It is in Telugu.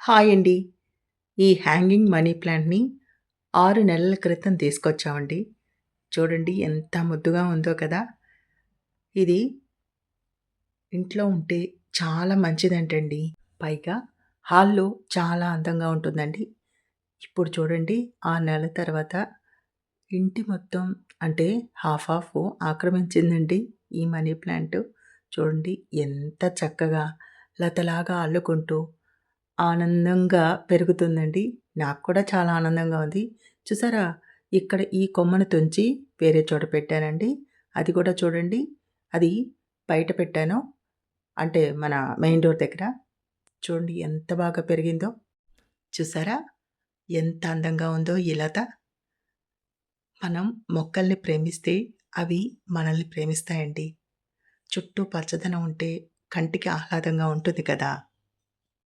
హాయ్ అండి. ఈ హ్యాంగింగ్ మనీ ప్లాంట్‌ని 6 నెలల క్రితం తీసుకొచ్చామండి. చూడండి ఎంత ముద్దుగా ఉందో కదా! ఇది ఇంట్లో ఉంటే చాలా మంచిదంటండి. పైగా హాల్‌లో చాలా అందంగా ఉంటుందండి. ఇప్పుడు చూడండి 6 నెలల తర్వాత ఇంటి మొత్తం అంటే హాఫ్ హాఫ్ ఆక్రమించిందండి ఈ మనీ ప్లాంట్. చూడండి ఎంత చక్కగా లతలాగా అల్లుకుంటూ ఆనందంగా పెరుగుతుందండి. నాకు కూడా చాలా ఆనందంగా ఉంది. చూసారా? ఇక్కడ ఈ కొమ్మను తుంచి వేరే చోట పెట్టానండి. అది కూడా చూడండి. అది బయట పెట్టాను. అంటే మన మెయిన్ డోర్ దగ్గర. చూడండి ఎంత బాగా పెరిగిందో. చూసారా? ఎంత అందంగా ఉందో ఈ లత. మనం మొక్కల్ని ప్రేమిస్తే అవి మనల్ని ప్రేమిస్తాయండి. చుట్టూ పచ్చదనం ఉంటే కంటికి ఆహ్లాదంగా ఉంటుంది కదా!